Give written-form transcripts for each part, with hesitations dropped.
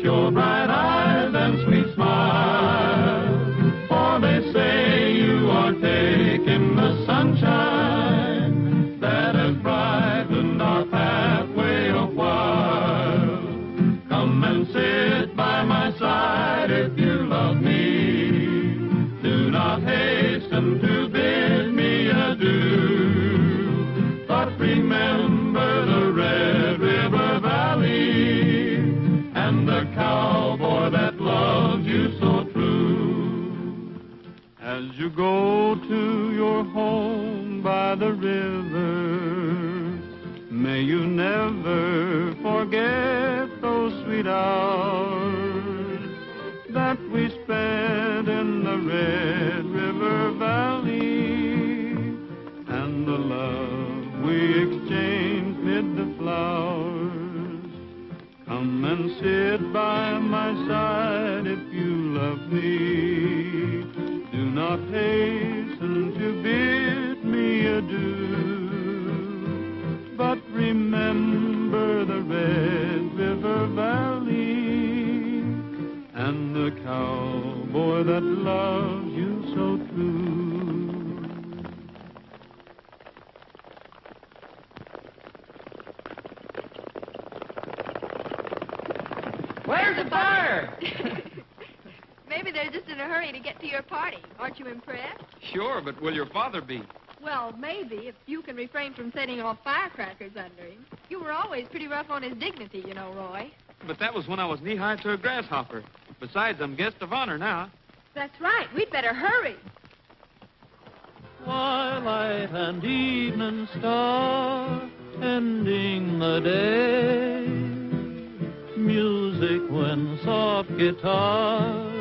your bright eyes and sweet smile. For they say you are taking the sunshine that has brightened our pathway a while. Come and sit by my side if you love me. Do not hasten to bid me adieu, but remember the Red River Valley and the cowboy that loves you so true. As you go to your home by the river, may you never forget those sweet hours that we spent in the Red River Valley, and the love we exchanged mid the flowers. Come and sit by my side if you love me. Do not hasten to bid me adieu, but remember the Red River Valley and the cowboy that loves you so true. Where's the fire? Maybe they're just in a hurry to get to your party. Aren't you impressed? Sure, but will your father be? Well, maybe, if you can refrain from setting off firecrackers under him. You were always pretty rough on his dignity, you know, Roy. But that was when I was knee-high to a grasshopper. Besides, I'm guest of honor now. That's right. We'd better hurry. Twilight and evening star ending the day. Music when soft guitars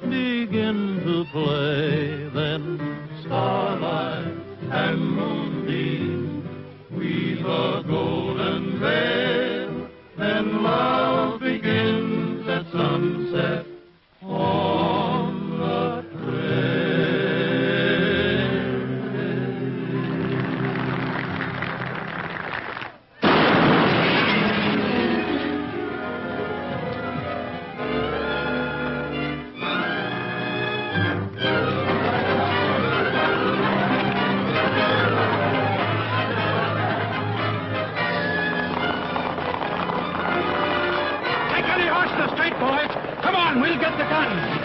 begin to play. Then starlight and moonbeam weave a golden veil. Then love begins at sunset on the trail. Boys, come on, we'll get the guns.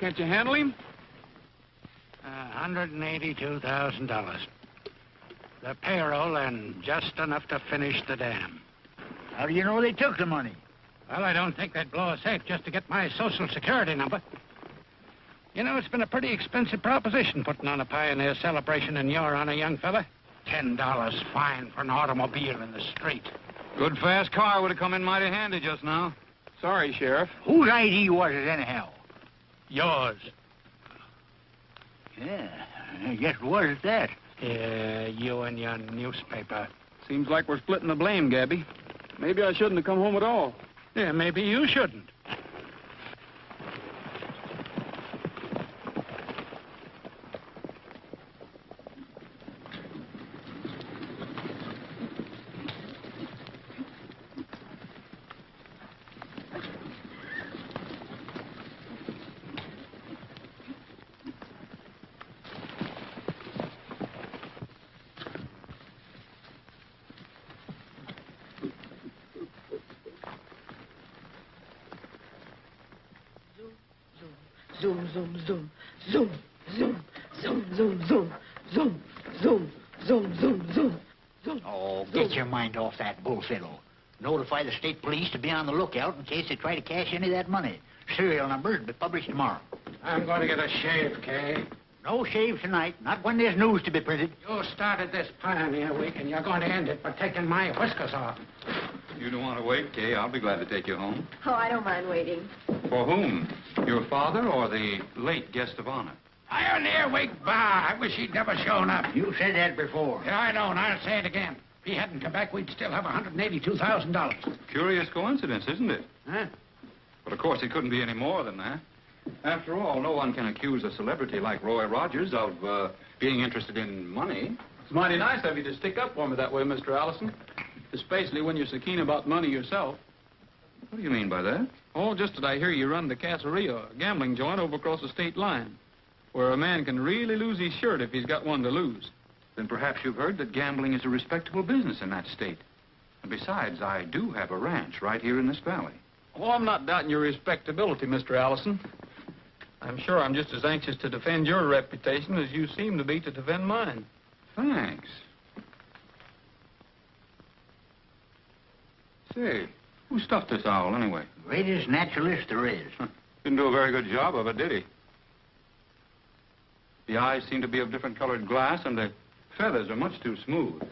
Can't you handle him? $182,000. The payroll and just enough to finish the dam. How do you know they took the money? Well, I don't think they'd blow a safe just to get my Social Security number. You know, it's been a pretty expensive proposition putting on a pioneer celebration in your honor, young fella. $10 fine for an automobile in the street. Good fast car would have come in mighty handy just now. Sorry, Sheriff. Whose ID was it anyhow? Yours. Yeah, I guess it was at that. Yeah, you and your newspaper. Seems like we're splitting the blame, Gabby. Maybe I shouldn't have come home at all. Yeah, maybe you shouldn't. Zoom, zoom, zoom, zoom, zoom, zoom, zoom, zoom, zoom, zoom, zoom, zoom, zoom, zoom. Oh, get your mind off that bull fiddle. Notify the state police to be on the lookout in case they try to cash any of that money. Serial numbers will be published tomorrow. I'm going to get a shave, Kay. No shave tonight, not when there's news to be printed. You started this Pioneer Week, and you're going to end it by taking my whiskers off. You don't want to wait, Kay. I'll be glad to take you home. Oh, I don't mind waiting. For whom? Your father or the late guest of honor? Pioneer Week, bah! I wish he'd never shown up. You said that before. Yeah, I know, and I'll say it again. If he hadn't come back, we'd still have $182,000. Curious coincidence, isn't it? Huh? But of course, it couldn't be any more than that. After all, no one can accuse a celebrity like Roy Rogers of being interested in money. It's mighty nice of you to stick up for me that way, Mr. Allison. Especially when you're so keen about money yourself. What do you mean by that? Oh, just that I hear you run the Caceria, a gambling joint over across the state line, where a man can really lose his shirt if he's got one to lose. Then perhaps you've heard that gambling is a respectable business in that state. And besides, I do have a ranch right here in this valley. Oh, I'm not doubting your respectability, Mr. Allison. I'm sure I'm just as anxious to defend your reputation as you seem to be to defend mine. Thanks. Say, who stuffed this owl anyway? Greatest naturalist there is. Didn't do a very good job of it, did he? The eyes seem to be of different colored glass, and the feathers are much too smooth.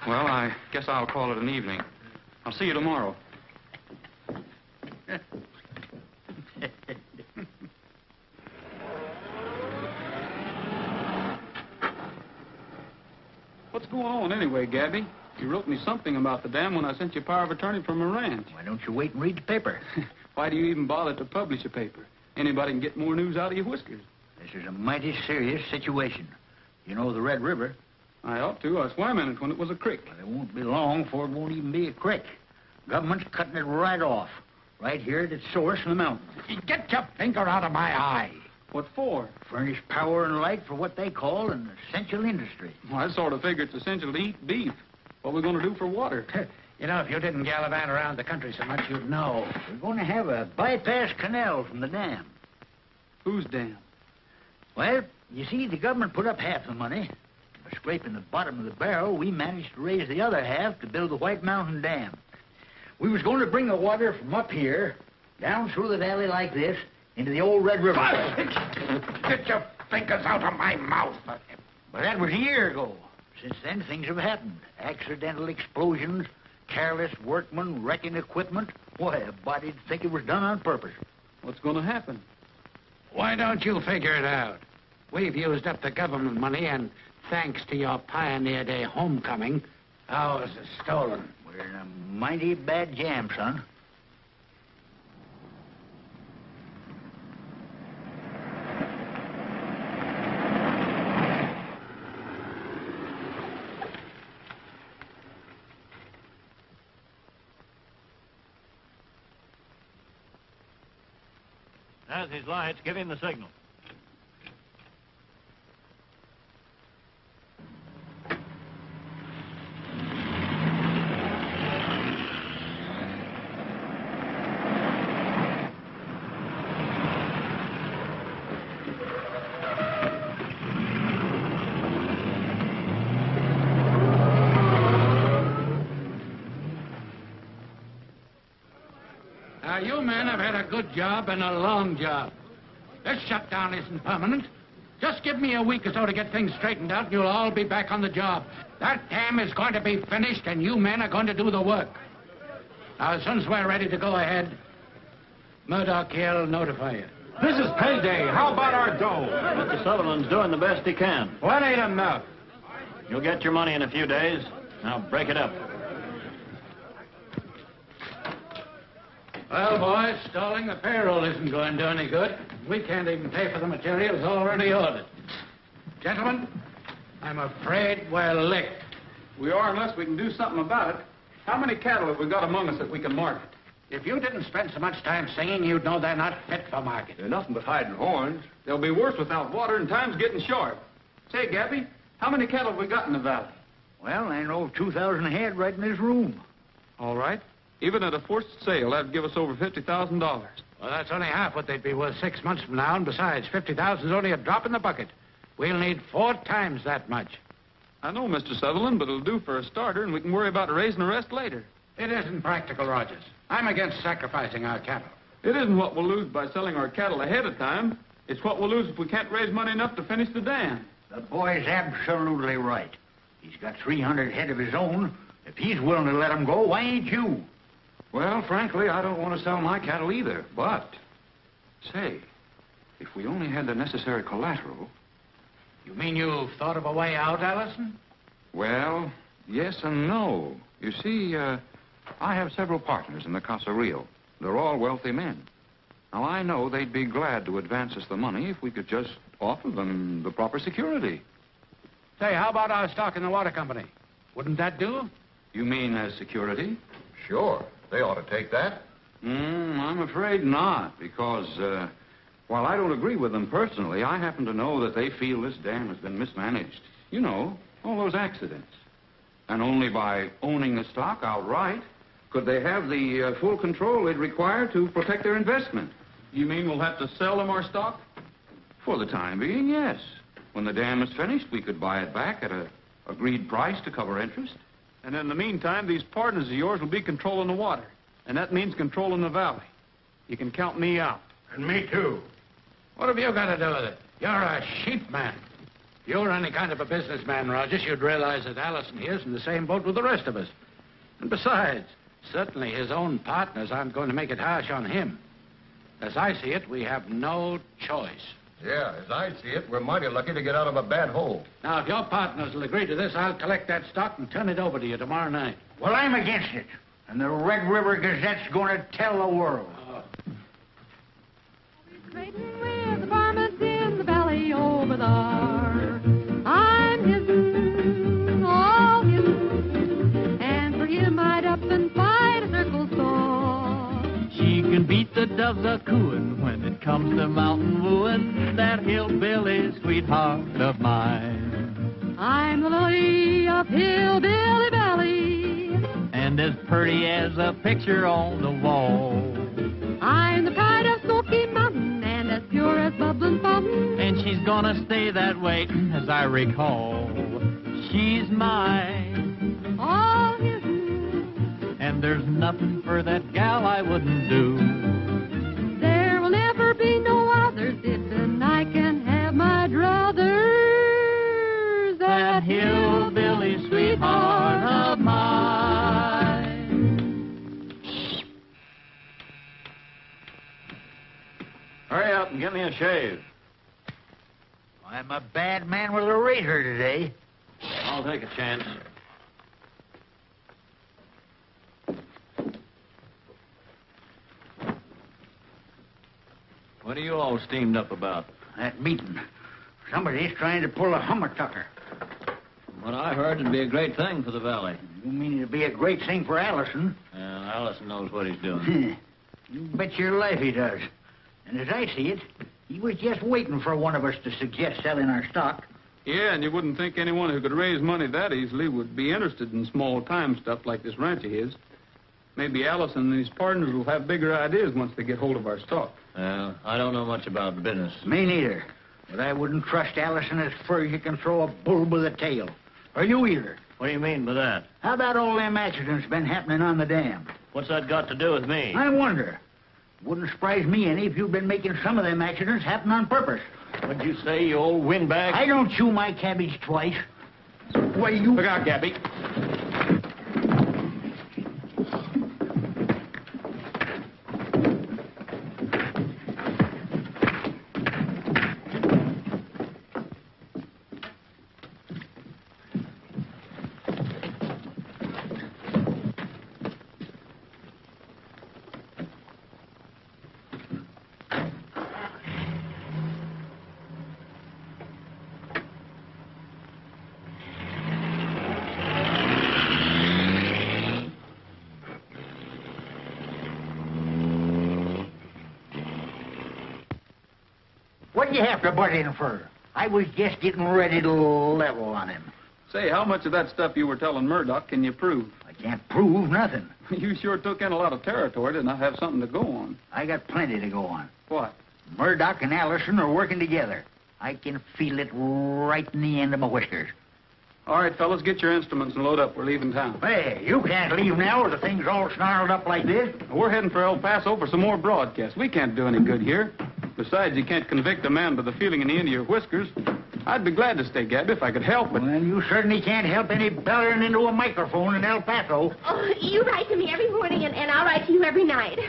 Well, I guess I'll call it an evening. I'll see you tomorrow. What's going on anyway, Gabby? You wrote me something about the dam when I sent you power of attorney from a ranch. Why don't you wait and read the paper? Why do you even bother to publish a paper? Anybody can get more news out of your whiskers. This is a mighty serious situation. You know the Red River? I ought to. I swam in it when it was a creek. Well, it won't be long before it won't even be a creek. Government's cutting it right off. Right here at its source in the mountains. Get your finger out of my eye. What for? Furnish power and light for what they call an essential industry. Well, I sort of figure it's essential to eat beef. What are we going to do for water? You know, if you didn't gallivant around the country so much, you'd know. We're going to have a bypass canal from the dam. Whose dam? Well, you see, the government put up half the money. By scraping the bottom of the barrel, we managed to raise the other half to build the White Mountain Dam. We was going to bring the water from up here, down through the valley like this, into the old Red River. Get your fingers out of my mouth. But that was a year ago. Since then, things have happened. Accidental explosions, careless workmen, wrecking equipment. Why, a body'd think it was done on purpose. What's going to happen? Why don't you figure it out? We've used up the government money, and thanks to your Pioneer Day homecoming, ours is stolen. We're in a mighty bad jam, son. There's his lights. Give him the signal. Now, you men have had a good job and a long job. This shutdown isn't permanent. Just give me a week or so to get things straightened out, and you'll all be back on the job. That dam is going to be finished, and you men are going to do the work. Now, as soon as we're ready to go ahead, Murdoch here will notify you. This is payday. How about our dough? Mr. Sutherland's doing the best he can. Well, that ain't enough. You'll get your money in a few days. Now, break it up. Well, boys, stalling the payroll isn't going to do any good. We can't even pay for the materials already ordered. Gentlemen, I'm afraid we're licked. We are unless we can do something about it. How many cattle have we got among us that we can market? If you didn't spend so much time singing, you'd know they're not fit for market. They're nothing but hiding horns. They'll be worse without water, and time's getting short. Say, Gabby, How many cattle have we got in the valley? Well, I know 2,000 head right in this room. All right. Even at a forced sale, that'd give us over $50,000. Well, that's only half what they'd be worth 6 months from now, and besides, 50,000 is only a drop in the bucket. We'll need 4 times that much. I know, Mr. Sutherland, but it'll do for a starter, and we can worry about raising the rest later. It isn't practical, Rogers. I'm against sacrificing our cattle. It isn't what we'll lose by selling our cattle ahead of time. It's what we'll lose if we can't raise money enough to finish the dam. The boy's absolutely right. He's got 300 head of his own. If he's willing to let them go, why ain't you? Well, frankly, I don't want to sell my cattle either. But, say, if we only had the necessary collateral... You mean you've thought of a way out, Allison? Well, yes and no. You see, I have several partners in the Casa Rio. They're all wealthy men. Now, I know they'd be glad to advance us the money if we could just offer them the proper security. Say, how about our stock in the water company? Wouldn't that do? You mean as security? Sure. They ought to take that. I'm afraid not, because while I don't agree with them personally, I happen to know that they feel this dam has been mismanaged. You know, all those accidents. And only by owning the stock outright could they have the full control they'd require to protect their investment. You mean we'll have to sell them our stock? For the time being, yes. When the dam is finished, we could buy it back at a agreed price to cover interest. And in the meantime, these partners of yours will be controlling the water. And that means controlling the valley. You can count me out. And me too. What have you got to do with it? You're a sheep man. If you were any kind of a businessman, Rogers, you'd realize that Allison here's in the same boat with the rest of us. And besides, certainly his own partners aren't going to make it harsh on him. As I see it, we have no choice. Yeah, as I see it, we're mighty lucky to get out of a bad hole. Now, if your partners will agree to this, I'll collect that stock and turn it over to you tomorrow night. Well, I'm against it. And the Red River Gazette's going to tell the world. Trading with the varmints in the valley over there. I'm hidden, all hidden, and for him I'd up and fight a circle saw. She can beat the doves a cooing when it comes to mountain wooing, that hillbilly sweetheart of mine. I'm the lily of Hillbilly Valley, And as pretty as a picture on the wall. I'm the pride of Smoky Mountain and as pure as bubbling fountain. And she's gonna stay that way, as I recall. She's mine, All his, and there's nothing for that gal I wouldn't do. there will never be no others if and I can have my druthers. That hillbilly sweetheart of mine. Hurry up and get me a shave. I'm a bad man with a razor today. I'll take a chance. What are you all steamed up about? That meeting. Somebody's trying to pull a hummer-tucker. From what I heard, it'd be a great thing for the valley. You mean it'd be a great thing for Allison? And Allison knows what he's doing. You bet your life he does. And as I see it, he was just waiting for one of us to suggest selling our stock. Yeah, and you wouldn't think anyone who could raise money that easily would be interested in small-time stuff like this ranch of his. Maybe Allison and his partners will have bigger ideas once they get hold of our stock. Well, I don't know much about business. Me neither. But I wouldn't trust Allison as far as you can throw a bull with a tail. Or you either. What do you mean by that? How about all them accidents been happening on the dam? What's that got to do with me? I wonder. Wouldn't surprise me any if you've been making some of them accidents happen on purpose. What'd you say, you old windbag? I don't chew my cabbage twice. Why, you... Look out, Gabby. What'd you have to butt in for? I was just getting ready to level on him. Say, how much of that stuff you were telling Murdoch can you prove? I can't prove nothing. You sure took in a lot of territory to not have something to go on. I got plenty to go on. What? Murdoch and Allison are working together. I can feel it right in the end of my whiskers. All right, fellas, get your instruments and load up. We're leaving town. Hey, you can't leave now with the things all snarled up like this. We're heading for El Paso for some more broadcasts. We can't do any good here. Besides, you can't convict a man by the feeling in the end of your whiskers. I'd be glad to stay, Gabby, if I could help it. Well, you certainly can't help any bellering into a microphone in El Paso. Oh, you write to me every morning, and I'll write to you every night.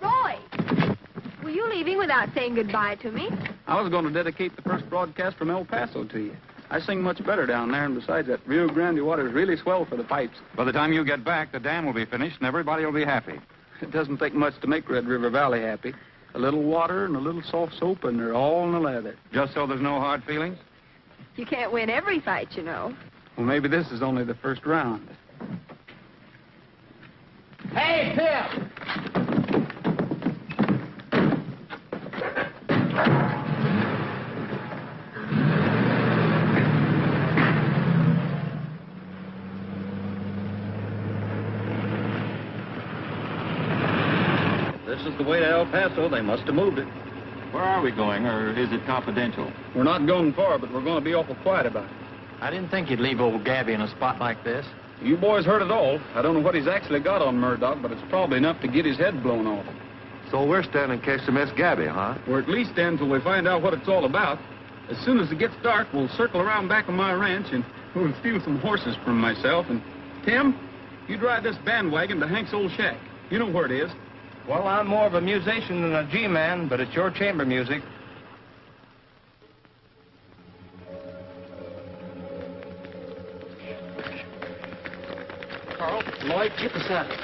Roy, were you leaving without saying goodbye to me? I was going to dedicate the first broadcast from El Paso to you. I sing much better down there, and besides, that Rio Grande water is really swell for the pipes. By the time you get back, the dam will be finished and everybody will be happy. It doesn't take much to make Red River Valley happy. A little water and a little soft soap, and they're all in the leather. Just so there's no hard feelings? You can't win every fight, you know. Well, maybe this is only the first round. Hey, Phil! This is the way to El Paso. They must have moved it. Where are we going, or is it confidential? We're not going far, but we're going to be awful quiet about it. I didn't think you'd leave old Gabby in a spot like this. You boys heard it all. I don't know what he's actually got on Murdoch, but it's probably enough to get his head blown off. So we're standing in case to miss Gabby, huh? We're at least in until we find out what it's all about. As soon as it gets dark, we'll circle around back of my ranch, and we'll steal some horses from myself. And, Tim, you drive this bandwagon to Hank's old shack. You know where it is. Well, I'm more of a musician than a G-man, but it's your chamber music. Carl, Lloyd, get the saddle.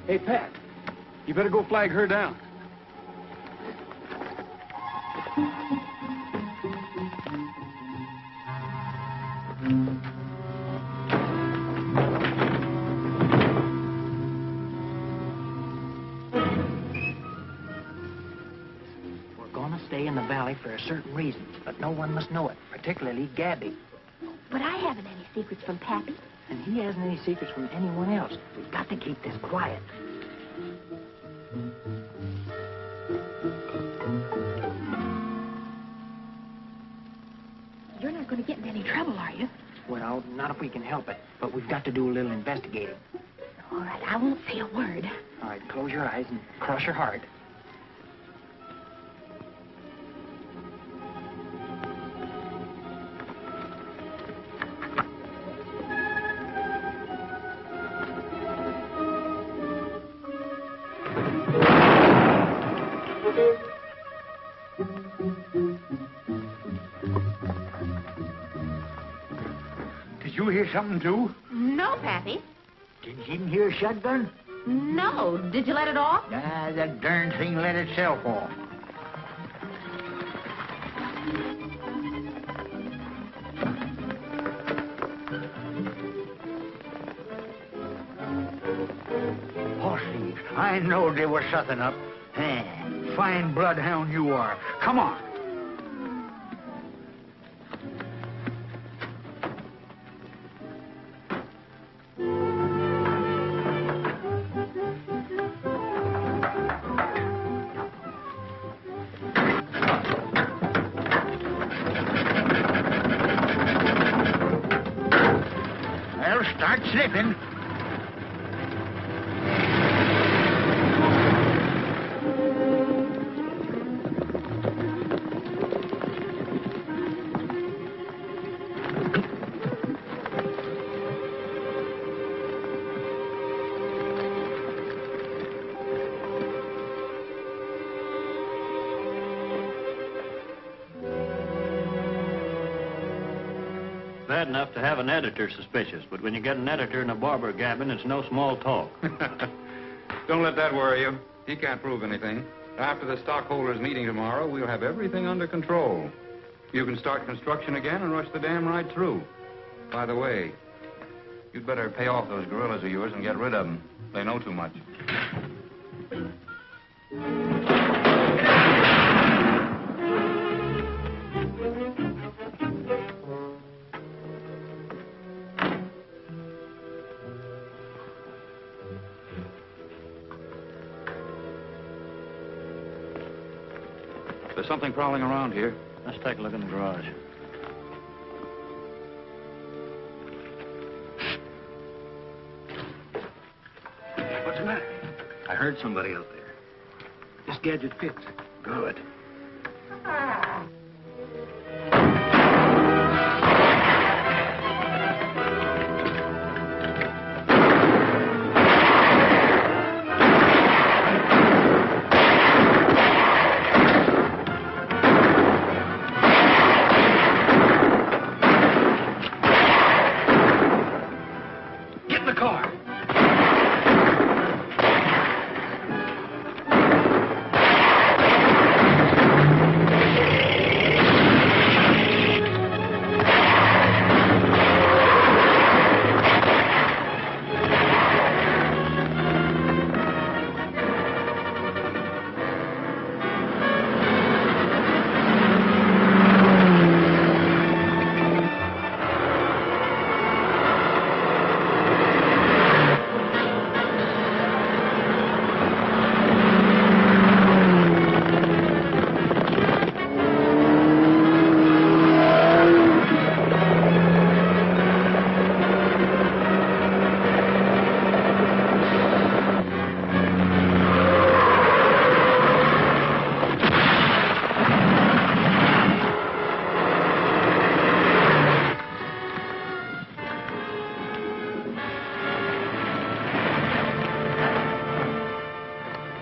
Hey, Pat, you better go flag her down. We're gonna stay in the valley for a certain reason, but no one must know it, particularly Gabby. But I haven't any secrets from Pappy. And he hasn't any secrets from anyone else. We've got to keep this quiet. You're not going to get in any trouble, are you? Well, not if we can help it, but we've got to do a little investigating. All right, I won't say a word. All right, close your eyes and cross your heart. Did you hear something, too? No, Pappy. Did you even hear a shotgun? No. Did you let it off? Ah, that darn thing let itself off. Horse thieves. I know there was something up. Fine bloodhound you are. Come on. Well, start sniffing. bad enough to have an editor suspicious, but when you get an editor in a barber gabbing, it's no small talk. Don't let that worry you. He can't prove anything. After the stockholders' meeting tomorrow, we'll have everything under control. You can start construction again and rush the dam right through. By the way, you'd better pay off those gorillas of yours and get rid of them. They know too much. There's something prowling around here. Let's take a look in the garage. What's the matter? I heard somebody out there. This gadget fits. Good.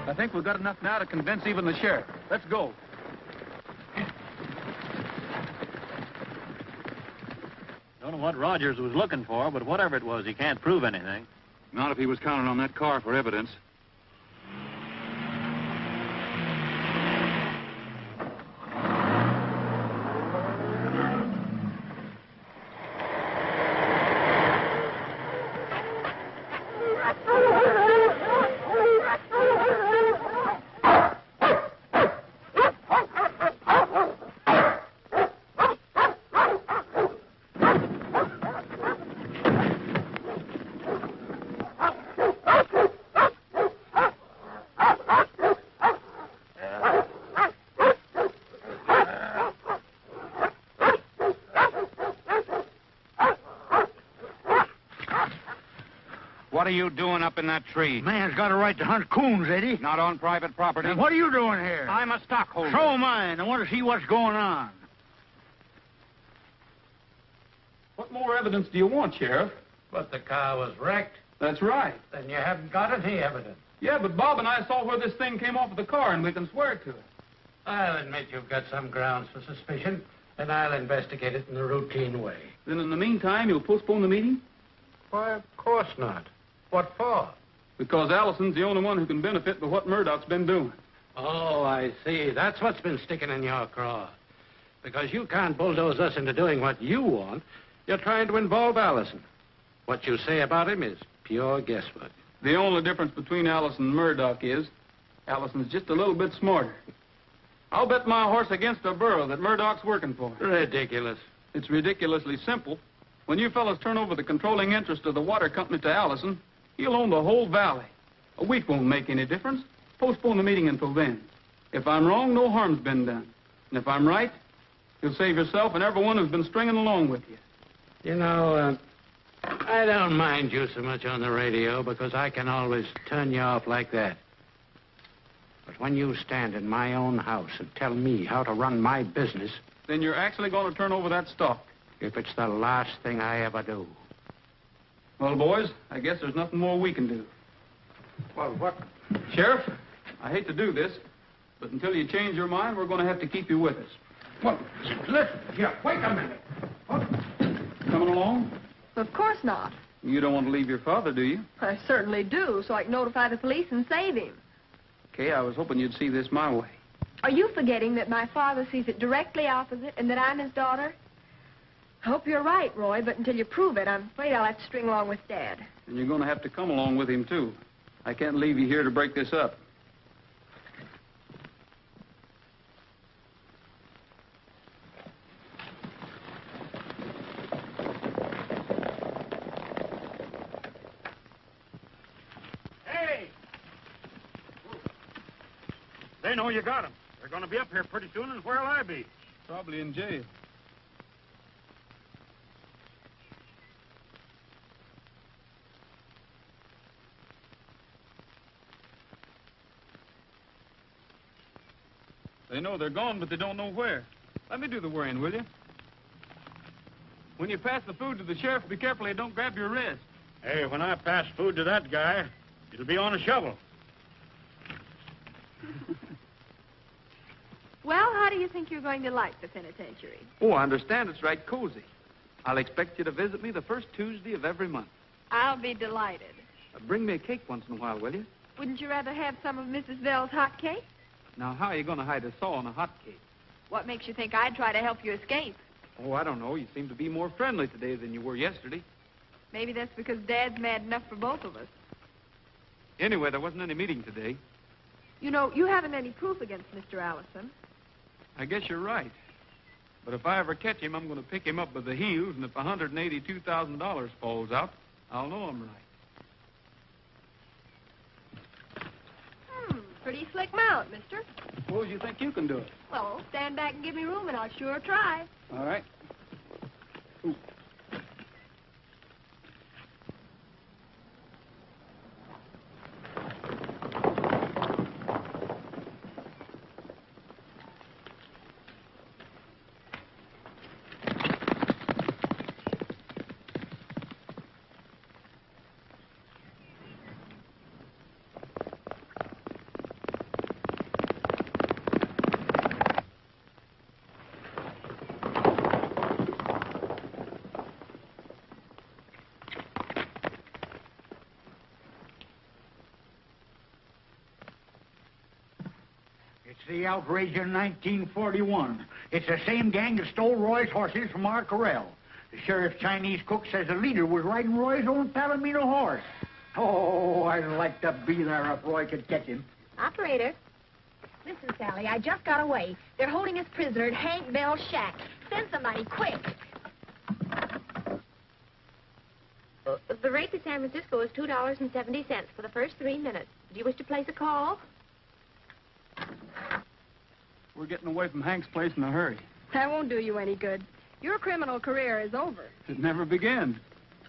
I think we've got enough now to convince even the sheriff. Let's go. Don't know what Rogers was looking for, but whatever it was, he can't prove anything. Not if he was counting on that car for evidence. What are you doing up in that tree? Man's got a right to hunt coons, Eddie. Not on private property. Now, what are you doing here? I'm a stockholder. So am I, and I want to see what's going on. What more evidence do you want, Sheriff? But the car was wrecked. That's right. Then you haven't got any evidence. Yeah, but Bob and I saw where this thing came off of the car, and we can swear to it. I'll admit you've got some grounds for suspicion, and I'll investigate it in the routine way. Then in the meantime, you'll postpone the meeting? Why, of course not. What for? Because Allison's the only one who can benefit by what Murdoch's been doing. Oh, I see. That's what's been sticking in your craw. Because you can't bulldoze us into doing what you want. You're trying to involve Allison. What you say about him is pure guesswork. The only difference between Allison and Murdoch is Allison's just a little bit smarter. I'll bet my horse against a burro that Murdoch's working for. Ridiculous. It's ridiculously simple. When you fellas turn over the controlling interest of the water company to Allison, he'll own the whole valley. A week won't make any difference. Postpone the meeting until then. If I'm wrong, no harm's been done. And if I'm right, you'll save yourself and everyone who's been stringing along with you. You know, I don't mind you so much on the radio because I can always turn you off like that. But when you stand in my own house and tell me how to run my business... Then you're actually going to turn over that stock. If it's the last thing I ever do. Well, boys, I guess there's nothing more we can do. Well, what? Sheriff, I hate to do this, but until you change your mind, we're going to have to keep you with us. Well, listen, here, wait a minute. What? Come coming along? Of course not. You don't want to leave your father, do you? I certainly do, so I can notify the police and save him. Okay, I was hoping you'd see this my way. Are you forgetting that my father sees it directly opposite and that I'm his daughter? I hope you're right, Roy, but until you prove it, I'm afraid I'll have to string along with Dad. And you're going to have to come along with him, too. I can't leave you here to break this up. Hey! They know you got them. They're going to be up here pretty soon, and where'll I be? Probably in jail. They know they're gone, but they don't know where. Let me do the worrying, will you? When you pass the food to the sheriff, be careful they don't grab your wrist. Hey, when I pass food to that guy, it'll be on a shovel. Well, how do you think you're going to like the penitentiary? Oh, I understand it's right cozy. I'll expect you to visit me the first Tuesday of every month. I'll be delighted. Bring me a cake once in a while, will you? Wouldn't you rather have some of Mrs. Bell's hot cake? Now, how are you going to hide a saw on a hot cake? What makes you think I'd try to help you escape? Oh, I don't know. You seem to be more friendly today than you were yesterday. Maybe that's because Dad's mad enough for both of us. Anyway, there wasn't any meeting today. You know, you haven't any proof against Mr. Allison. I guess you're right. But if I ever catch him, I'm going to pick him up by the heels, and if $182,000 falls out, I'll know I'm right. Pretty slick mount, mister. Suppose you think you can do it. Well, stand back and give me room, and I'll sure try. All right. Ooh. It's the outrage of 1941. It's the same gang that stole Roy's horses from our corral. The sheriff's Chinese cook says the leader was riding Roy's own Palomino horse. Oh, I'd like to be there if Roy could catch him. Operator. Listen, Sally, I just got away. They're holding us prisoner at Hank Bell's shack. Send somebody, quick. The rate to San Francisco is $2.70 for the first 3 minutes. Do you wish to place a call? We're getting away from Hank's place in a hurry. That won't do you any good. Your criminal career is over. It never began.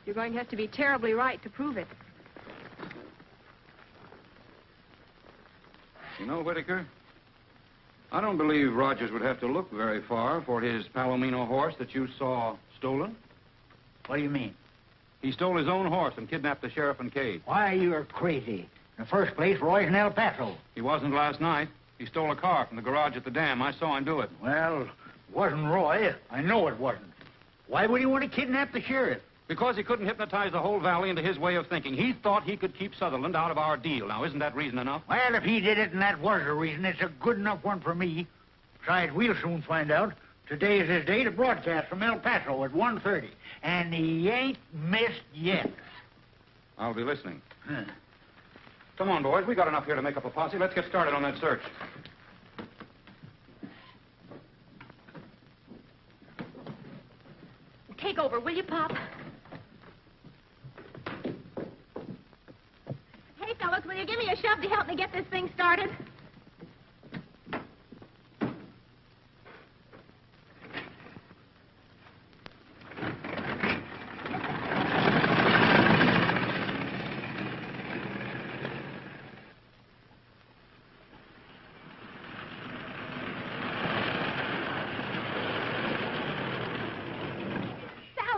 You're going to have to be terribly right to prove it. You know, Whitaker, I don't believe Rogers would have to look very far for his Palomino horse that you saw stolen. What do you mean? He stole his own horse and kidnapped the sheriff and Kay. Why, you're crazy. In the first place, Roy's in El Paso. He wasn't last night. He stole a car from the garage at the dam. I saw him do it. Well, it wasn't Roy. I know it wasn't. Why would he want to kidnap the sheriff? Because he couldn't hypnotize the whole valley into his way of thinking. He thought he could keep Sutherland out of our deal. Now, isn't that reason enough? Well, if he did it and that was the reason, it's a good enough one for me. Besides, we'll soon find out. Today is his day to broadcast from El Paso at 1:30. And he ain't missed yet. I'll be listening. Come on, boys. We got enough here to make up a posse. Let's get started on that search. Take over, will you, Pop? Hey, fellas, will you give me a shove to help me get this thing started?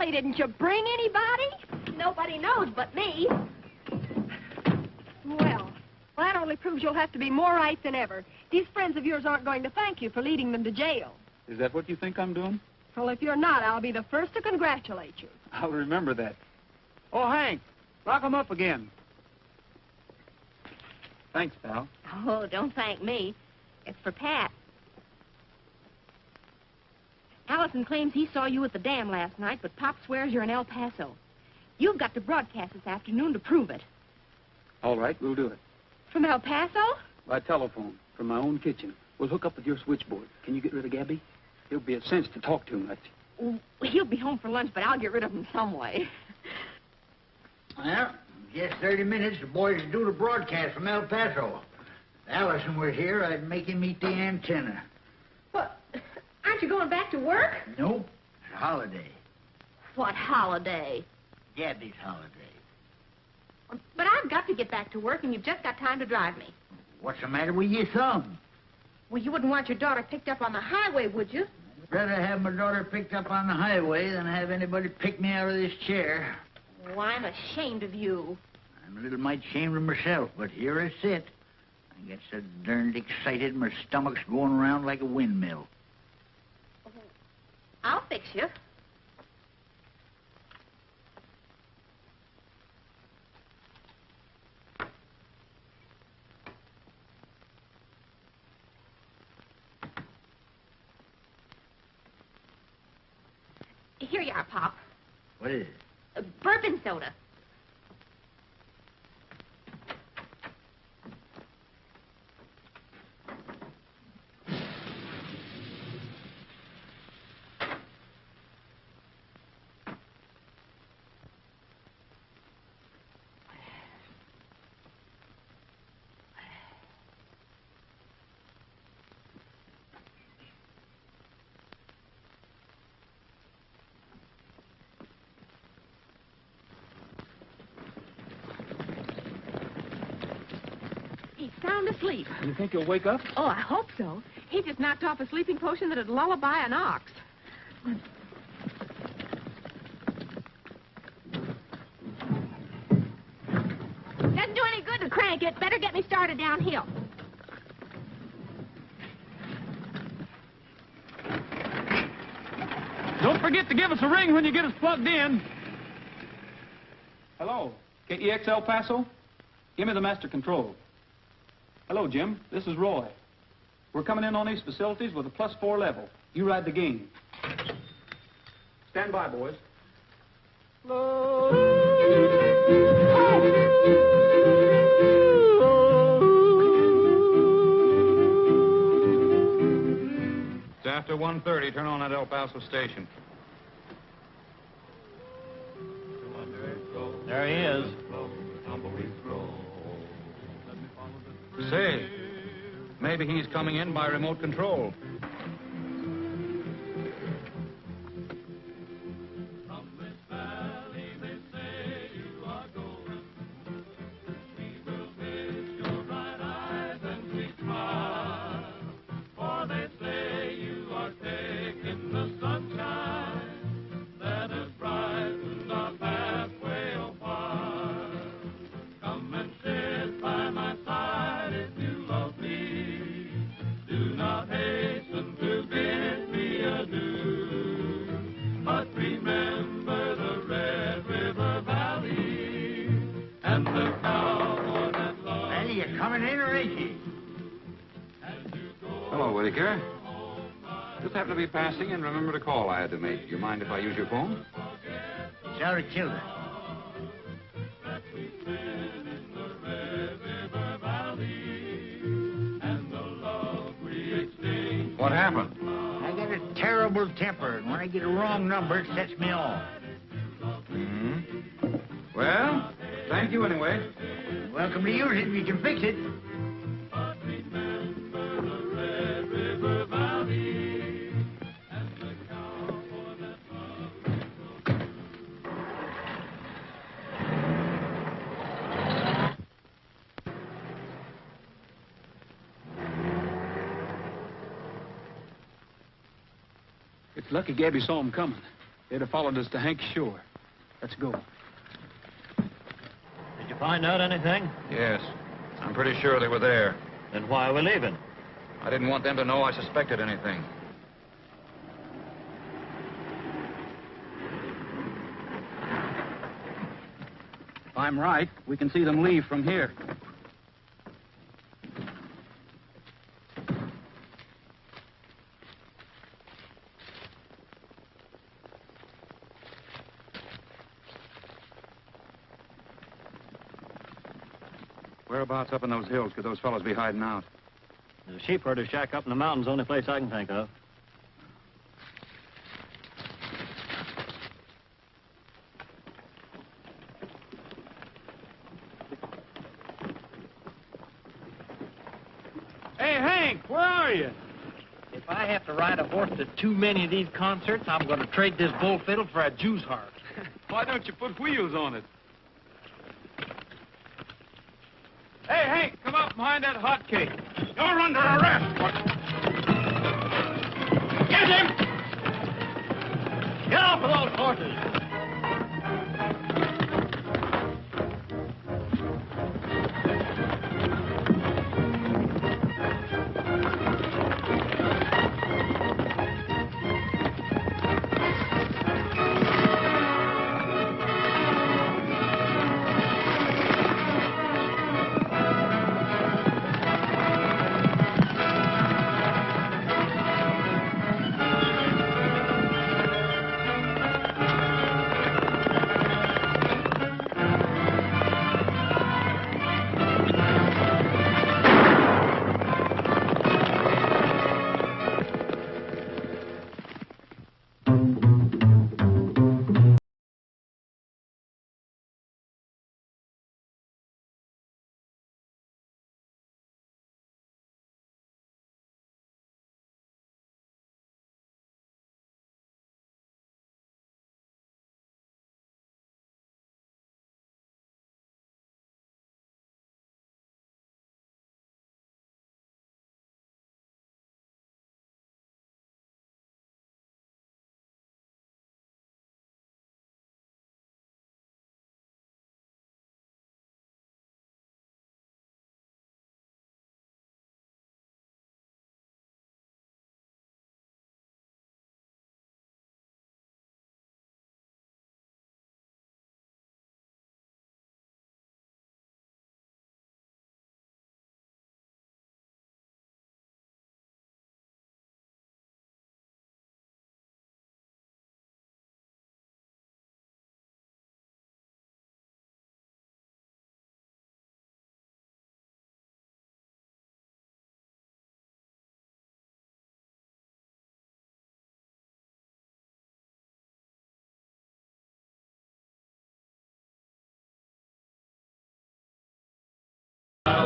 Didn't you bring anybody? Nobody knows but me. Well, that only proves you'll have to be more right than ever. These friends of yours aren't going to thank you for leading them to jail. Is that what you think I'm doing? Well, if you're not, I'll be the first to congratulate you. I'll remember that. Oh, Hank, lock 'em up again. Thanks, pal. Oh, don't thank me. It's for Pat. Allison claims he saw you at the dam last night, but Pop swears you're in El Paso. You've got to broadcast this afternoon to prove it. All right, we'll do it. From El Paso? By telephone, from my own kitchen. We'll hook up with your switchboard. Can you get rid of Gabby? He'll be a cinch to talk too much. Well, he'll be home for lunch, but I'll get rid of him some way. Well, just 30 minutes, the boys do the broadcast from El Paso. If Allison were here, I'd make him eat the antenna. What? Aren't you going back to work? Nope, it's a holiday. What holiday? Gabby's holiday. But I've got to get back to work, and you've just got time to drive me. What's the matter with your thumb? Well, you wouldn't want your daughter picked up on the highway, would you? I'd rather have my daughter picked up on the highway than have anybody pick me out of this chair. Oh, I'm ashamed of you. I'm a little mite ashamed of myself, but here I sit. I get so darned excited, my stomach's going around like a windmill. I'll fix you. Here you are, Pop. What is it? Bourbon soda. He's sound asleep. You think he'll wake up? Oh, I hope so. He just knocked off a sleeping potion that'd lullaby an ox. Doesn't do any good to crank it. Better get me started downhill. Don't forget to give us a ring when you get us plugged in. Hello, KEX El Paso? Give me the master control. Hello, Jim. This is Roy. We're coming in on these facilities with a +4 level. You ride the game. Stand by, boys. It's after 1:30. Turn on that El Paso station. There he is. Say, maybe he's coming in by remote control. Hello, Whitaker. Just happened to be passing and remembered a call I had to make. You mind if I use your phone? It's out of kilter. What happened? I got a terrible temper, and when I get a wrong number, it sets me off. Mm-hmm. Well, thank you anyway. Welcome to use it if you can fix it. It's lucky Gabby saw him coming. They'd have followed us to Hank's shore. Let's go. Did you find out anything? Yes. I'm pretty sure they were there. Then why are we leaving? I didn't want them to know I suspected anything. If I'm right, we can see them leave from here. Whereabouts up in those hills could those fellows be hiding out? The sheep herder shack up in the mountains, the only place I can think of. Hey, Hank, where are you? If I have to ride a horse to too many of these concerts, I'm going to trade this bull fiddle for a Jew's harp. Why don't you put wheels on it? Hey, Hank, come up behind that hot cake. You're under arrest. Get him! Get off of those horses!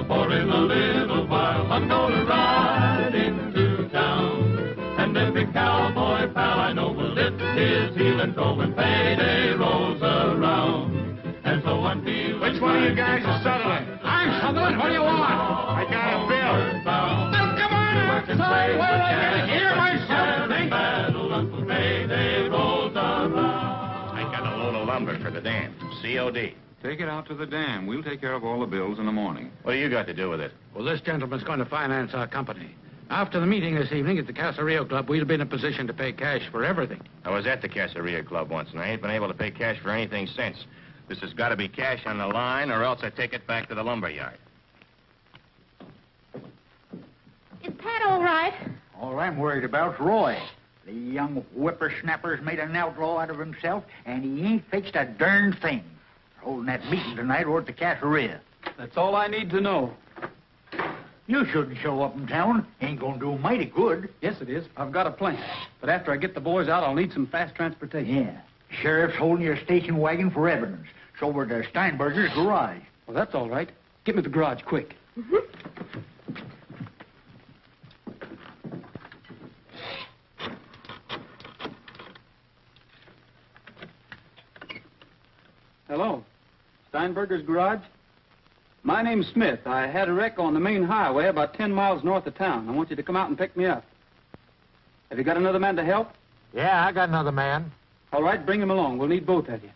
For in a little while I'm gonna ride into town, and every cowboy pal I know will lift his heel and go when payday rolls around. And so I'm feeling. Which one of you guys is settling? I'm settling. What do you want? I got a bill. Now come on outside where I can hear myself think. Battle until payday rolls around. I got a load of lumber for the dam. COD. Take it out to the dam. We'll take care of all the bills in the morning. What do you got to do with it? Well, this gentleman's going to finance our company. After the meeting this evening at the Caserio Club, we'll be in a position to pay cash for everything. I was at the Caseria Club once, and I ain't been able to pay cash for anything since. This has got to be cash on the line, or else I take it back to the lumber yard. Is Pat all right? All I'm worried about's Roy. The young whippersnapper's made an outlaw out of himself, and he ain't fixed a darn thing. They're holding that meeting tonight or at the Caseria. That's all I need to know. You shouldn't show up in town. Ain't gonna do mighty good. Yes, it is. I've got a plan. But after I get the boys out, I'll need some fast transportation. Yeah. Sheriff's holding your station wagon for evidence. It's over to Steinberger's garage. Well, that's all right. Get me the garage quick. Hello. Steinberger's garage? My name's Smith. I had a wreck on the main highway about 10 miles north of town. I want you to come out and pick me up. Have you got another man to help? Yeah, I got another man. All right, bring him along. We'll need both of you.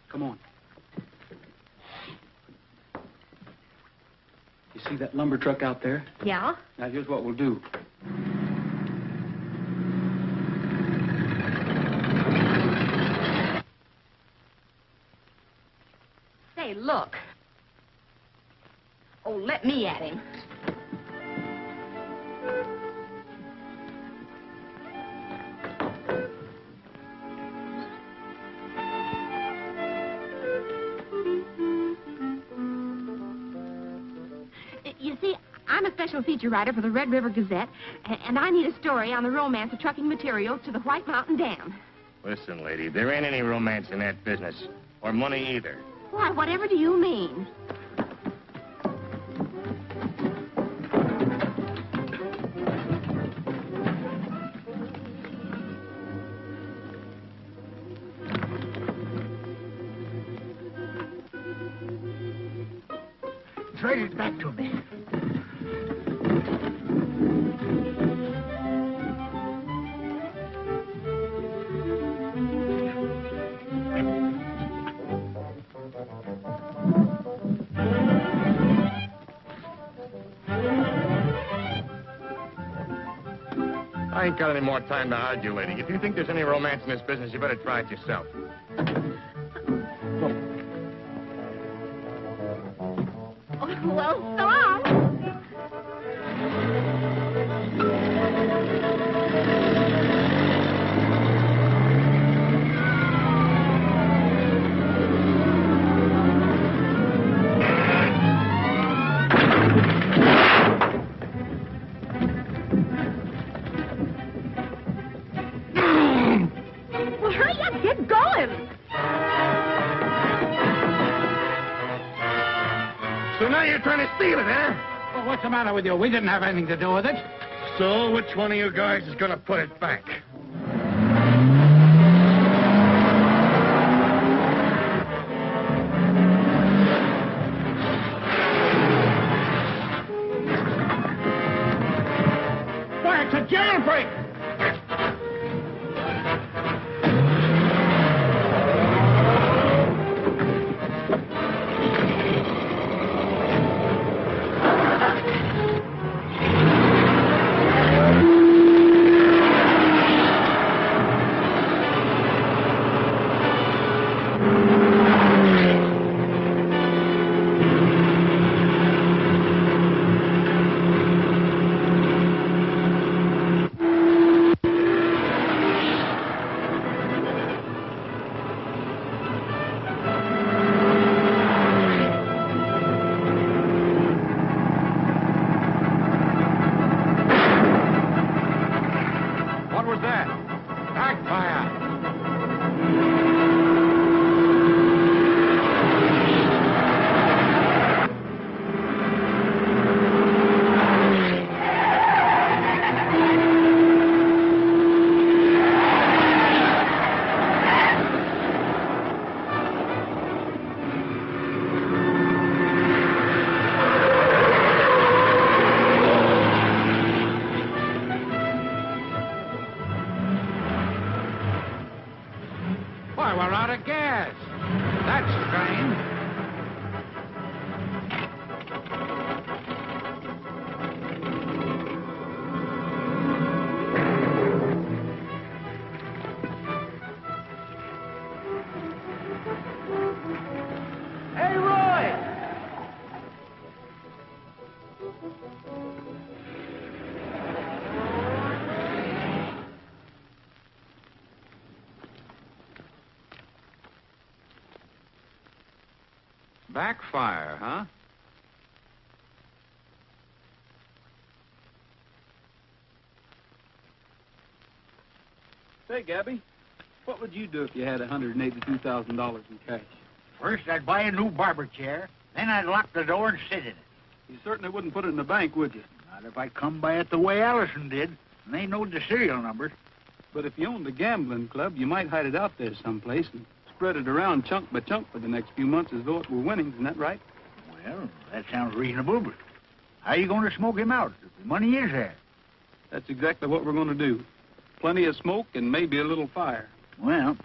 Come on. You see that lumber truck out there? Yeah? Now, here's what we'll do. Say, look. Oh, let me at him. You see, I'm a special feature writer for the Red River Gazette, and I need a story on the romance of trucking materials to the White Mountain Dam. Listen, lady, there ain't any romance in that business. Or money either. Why, whatever do you mean? Trade it back to me. I ain't got any more time to argue, lady. If you think there's any romance in this business, you better try it yourself. Well, so long. Well, hurry up, get going. So now you're trying to steal it, huh? Well, what's the matter with you? We didn't have anything to do with it. So which one of you guys is going to put it back? Why, it's a jailbreak! What was that? Backfire. Why, we're out of gas. That's strange. Hey, Roy! Backfire, huh? Say, Gabby, what would you do if you had $182,000 in cash? First, I'd buy a new barber chair. Then I'd lock the door and sit in it. You certainly wouldn't put it in the bank, would you? Not if I come by it the way Allison did. And they know the serial number. But if you owned a gambling club, you might hide it out there someplace and spread it around chunk by chunk for the next few months as though it were winning. Isn't that right? Well, that sounds reasonable, but how are you going to smoke him out if the money is there? That's exactly what we're going to do. Plenty of smoke and maybe a little fire. Well,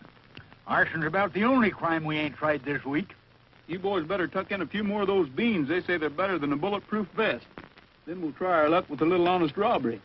arson's about the only crime we ain't tried this week. You boys better tuck in a few more of those beans. They say they're better than a bulletproof vest. Then we'll try our luck with a little honest robbery.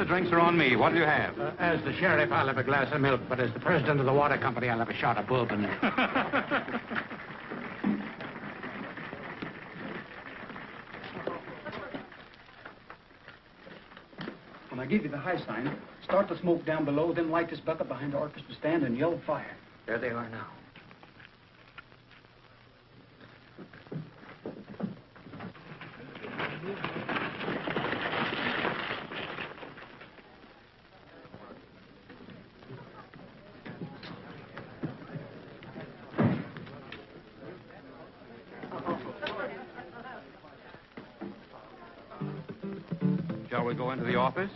the drinks are on me. What do you have? As the sheriff, I'll have a glass of milk, but as the president of the water company, I'll have a shot of bourbon. When I give you the high sign, start the smoke down below, then light this bucket behind the orchestra stand and yell fire. There they are now. Shall we go into the office?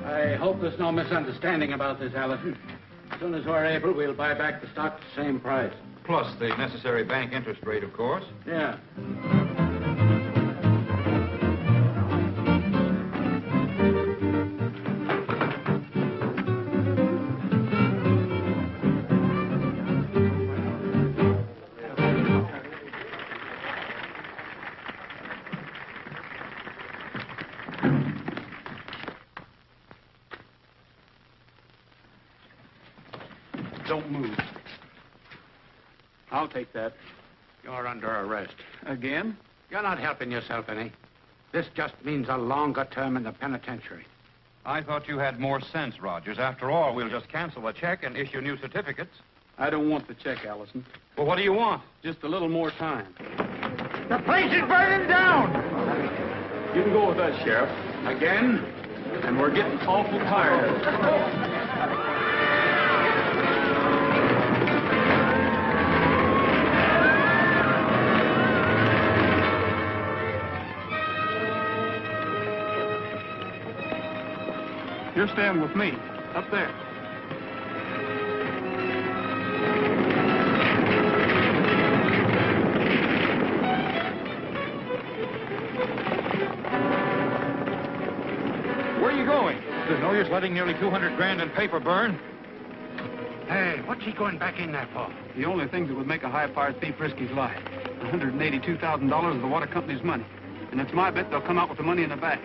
I hope there's no misunderstanding about this, Allison. As soon as we're able, we'll buy back the stock at the same price. Plus the necessary bank interest rate, of course. Yeah. Don't move. I'll take that. You're under arrest. Again? You're not helping yourself any. This just means a longer term in the penitentiary. I thought you had more sense, Rogers. After all, we'll just cancel the check and issue new certificates. I don't want the check, Allison. Well, what do you want? Just a little more time. The place is burning down! You can go with us, Sheriff. Again? And we're getting awful tired. You're staying with me, up there. Where are you going? There's no use letting nearly 200 grand in paper burn. Hey, what's he going back in there for? The only thing that would make a high-powered thief risk his life. $182,000 of the water company's money. And it's my bet they'll come out with the money in the bag.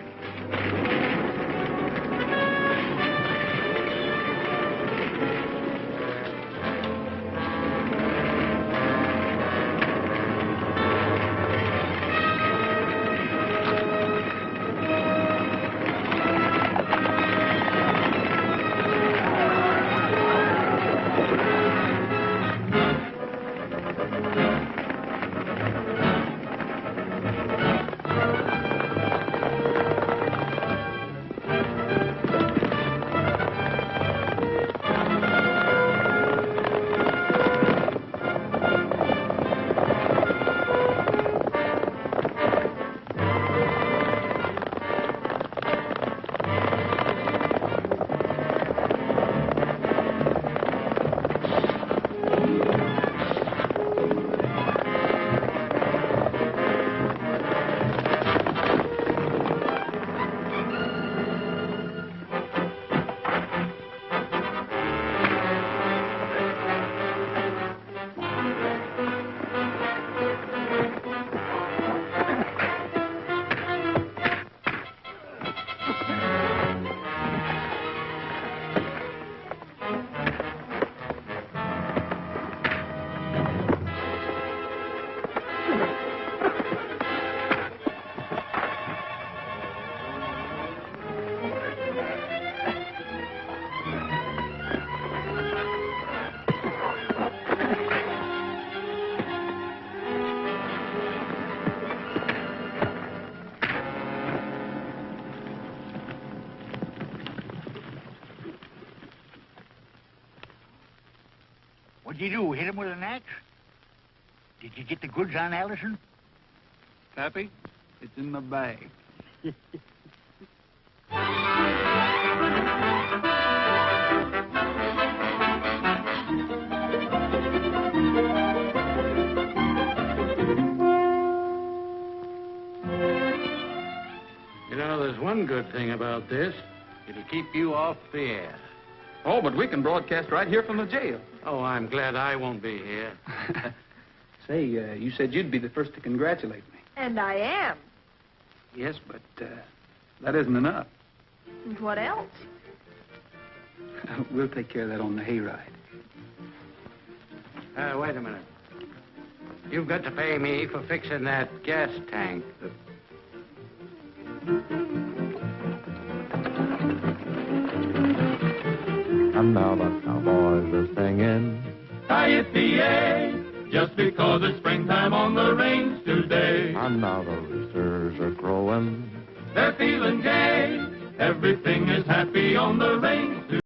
What'd you do, hit him with an axe? Did you get the goods on Allison? Pappy, it's in the bag. You know, there's one good thing about this. It'll keep you off the air. Oh, but we can broadcast right here from the jail. Oh, I'm glad I won't be here. Say, you said you'd be the first to congratulate me. And I am. Yes, but that isn't enough. And what else? We'll take care of that on the hayride. Wait a minute. You've got to pay me for fixing that gas tank. And now the cowboys are singing. Yippee-yay, just because it's springtime on the range today. And now the roosters are crowing. They're feeling gay. Everything is happy on the range today.